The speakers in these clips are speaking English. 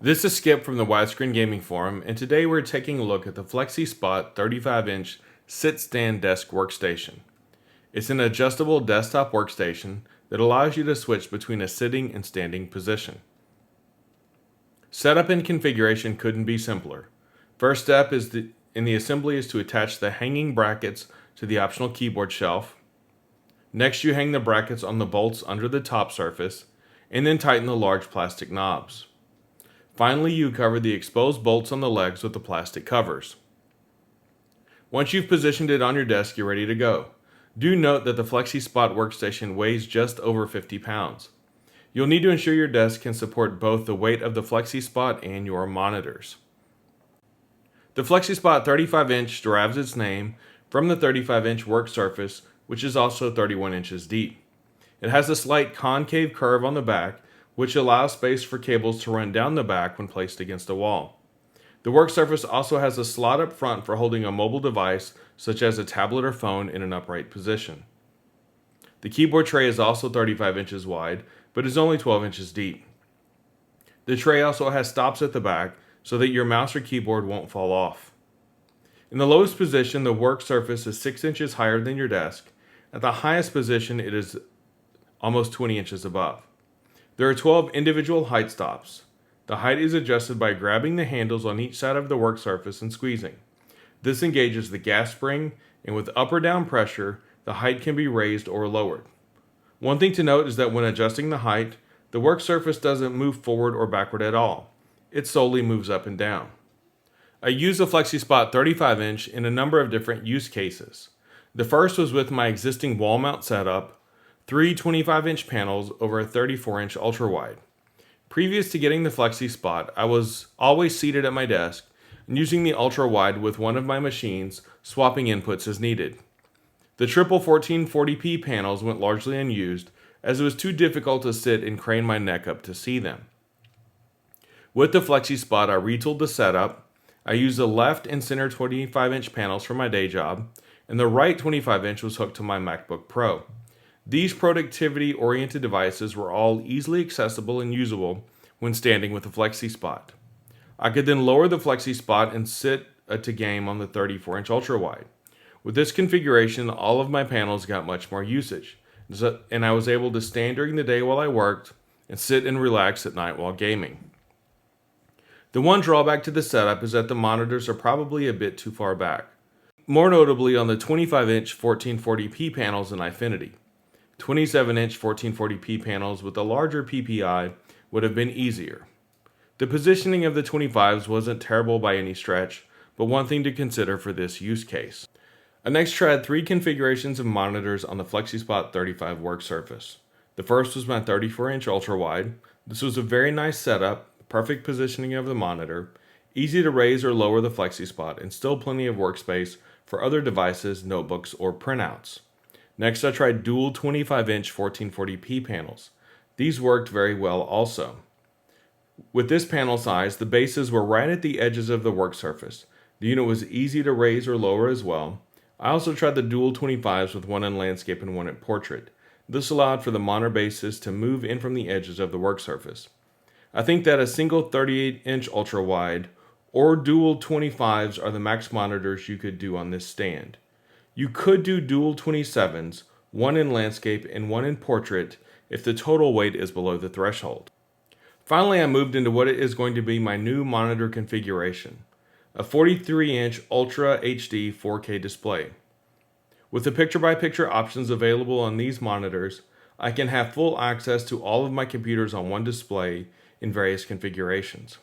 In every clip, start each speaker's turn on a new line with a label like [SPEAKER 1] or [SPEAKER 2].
[SPEAKER 1] This is Skip from the Widescreen Gaming Forum, and today we're taking a look at the Flexispot 35-inch sit-stand desk workstation. It's an adjustable desktop workstation that allows you to switch between a sitting and standing position. Setup and configuration couldn't be simpler. First step in the assembly is to attach the hanging brackets to the optional keyboard shelf. Next, you hang the brackets on the bolts under the top surface, and then tighten the large plastic knobs. Finally, you cover the exposed bolts on the legs with the plastic covers. Once you've positioned it on your desk, you're ready to go. Do note that the Flexispot workstation weighs just over 50 pounds. You'll need to ensure your desk can support both the weight of the Flexispot and your monitors. The Flexispot 35-inch derives its name from the 35-inch work surface, which is also 31 inches deep. It has a slight concave curve on the back, which allows space for cables to run down the back when placed against a wall. The work surface also has a slot up front for holding a mobile device, such as a tablet or phone, in an upright position. The keyboard tray is also 35 inches wide, but is only 12 inches deep. The tray also has stops at the back, so that your mouse or keyboard won't fall off. In the lowest position, the work surface is 6 inches higher than your desk. At the highest position, it is almost 20 inches above. There are 12 individual height stops. The height is adjusted by grabbing the handles on each side of the work surface and squeezing. This engages the gas spring, and with up or down pressure, the height can be raised or lowered. One thing to note is that when adjusting the height, the work surface doesn't move forward or backward at all. It solely moves up and down. I used the Flexispot 35-inch in a number of different use cases. The first was with my existing wall mount setup, 3 25-inch panels over a 34-inch Ultrawide. Previous to getting the Flexispot, I was always seated at my desk and using the Ultrawide with one of my machines, swapping inputs as needed. The triple 1440p panels went largely unused, as it was too difficult to sit and crane my neck up to see them. With the Flexispot, I retooled the setup. I used the left and center 25-inch panels for my day job, and the right 25-inch was hooked to my MacBook Pro. These productivity-oriented devices were all easily accessible and usable when standing with the Flexispot. I could then lower the Flexispot and sit to game on the 34-inch Ultrawide. With this configuration, all of my panels got much more usage, and I was able to stand during the day while I worked and sit and relax at night while gaming. The one drawback to the setup is that the monitors are probably a bit too far back, more notably on the 25-inch 1440p panels in Infinity. 27-inch 1440p panels with a larger PPI would have been easier. The positioning of the 25s wasn't terrible by any stretch, but one thing to consider for this use case. I next tried 3 configurations of monitors on the Flexispot 35 work surface. The first was my 34-inch Ultrawide. This was a very nice setup, perfect positioning of the monitor, easy to raise or lower the Flexispot, and still plenty of workspace for other devices, notebooks, or printouts. Next, I tried dual 25-inch 1440p panels. These worked very well also. With this panel size, the bases were right at the edges of the work surface. The unit was easy to raise or lower as well. I also tried the dual 25s with one in landscape and one in portrait. This allowed for the monitor bases to move in from the edges of the work surface. I think that a single 38-inch ultra-wide or dual 25s are the max monitors you could do on this stand. You could do dual 27s, one in landscape and one in portrait, if the total weight is below the threshold. Finally, I moved into what is going to be my new monitor configuration, a 43-inch Ultra HD 4K display. With the picture-by-picture options available on these monitors, I can have full access to all of my computers on one display in various configurations.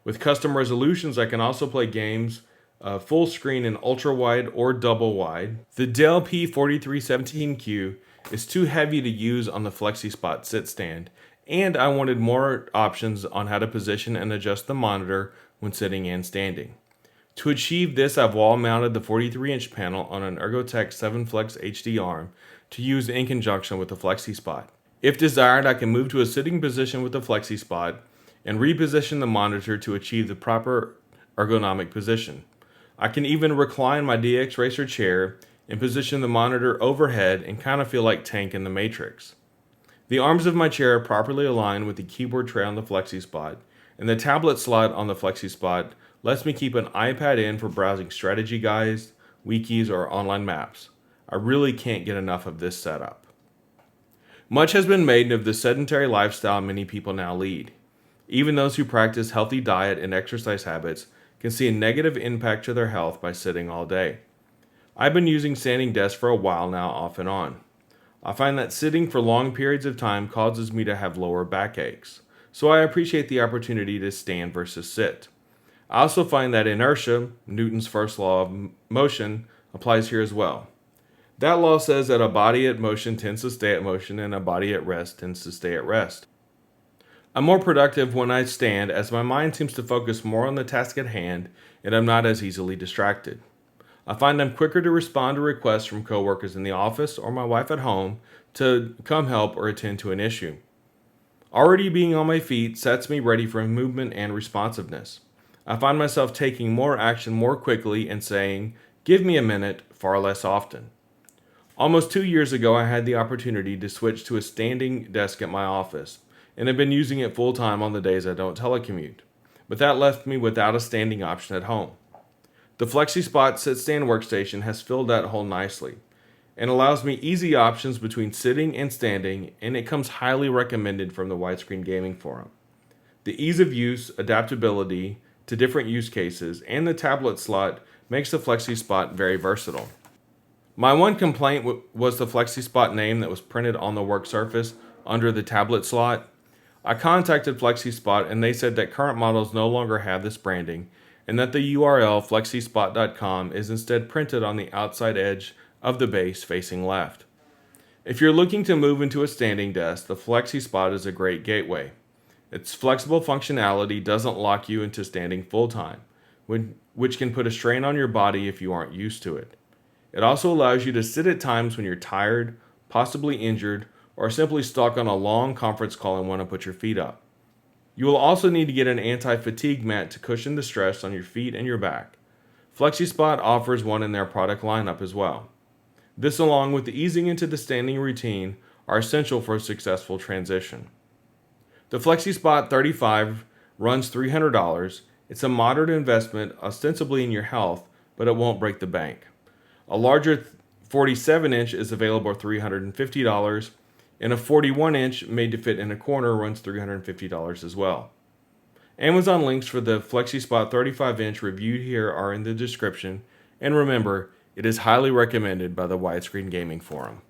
[SPEAKER 1] With custom resolutions, I can also play games full screen in ultra-wide or double-wide. The Dell P4317Q is too heavy to use on the Flexispot sit stand, and I wanted more options on how to position and adjust the monitor when sitting and standing. To achieve this, I've wall-mounted the 43-inch panel on an Ergotech 7-Flex HD arm to use in conjunction with the Flexispot. If desired, I can move to a sitting position with the Flexispot and reposition the monitor to achieve the proper ergonomic position. I can even recline my DX Racer chair and position the monitor overhead and kind of feel like Tank in the Matrix. The arms of my chair are properly aligned with the keyboard tray on the Flexispot, and the tablet slot on the Flexispot lets me keep an iPad in for browsing strategy guides, wikis, or online maps. I really can't get enough of this setup. Much has been made of the sedentary lifestyle many people now lead. Even those who practice healthy diet and exercise habits can see a negative impact to their health by sitting all day. I've been using standing desks for a while now, off and on. I find that sitting for long periods of time causes me to have lower back aches, so I appreciate the opportunity to stand versus sit. I also find that inertia, Newton's first law of motion, applies here as well. That law says that a body at motion tends to stay at motion and a body at rest tends to stay at rest. I'm more productive when I stand, as my mind seems to focus more on the task at hand and I'm not as easily distracted. I find I'm quicker to respond to requests from coworkers in the office or my wife at home to come help or attend to an issue. Already being on my feet sets me ready for movement and responsiveness. I find myself taking more action more quickly and saying, "Give me a minute," far less often. Almost 2 years ago, I had the opportunity to switch to a standing desk at my office, and have been using it full time on the days I don't telecommute. But that left me without a standing option at home. The Flexispot sit-stand workstation has filled that hole nicely, and allows me easy options between sitting and standing, and it comes highly recommended from the Widescreen Gaming Forum. The ease of use, adaptability to different use cases, and the tablet slot makes the Flexispot very versatile. My one complaint was the Flexispot name that was printed on the work surface under the tablet slot. I contacted Flexispot and they said that current models no longer have this branding and that the URL flexispot.com is instead printed on the outside edge of the base facing left. If you're looking to move into a standing desk, the Flexispot is a great gateway. Its flexible functionality doesn't lock you into standing full-time, which can put a strain on your body if you aren't used to it. It also allows you to sit at times when you're tired, possibly injured, or simply stuck on a long conference call and want to put your feet up. You will also need to get an anti-fatigue mat to cushion the stress on your feet and your back. Flexispot offers one in their product lineup as well. This, along with the easing into the standing routine, are essential for a successful transition. The Flexispot 35 runs $300. It's a moderate investment, ostensibly in your health, but it won't break the bank. A larger 47-inch is available at $350, and a 41-inch made to fit in a corner runs $350 as well. Amazon links for the Flexispot 35-inch reviewed here are in the description, and remember, it is highly recommended by the Widescreen Gaming Forum.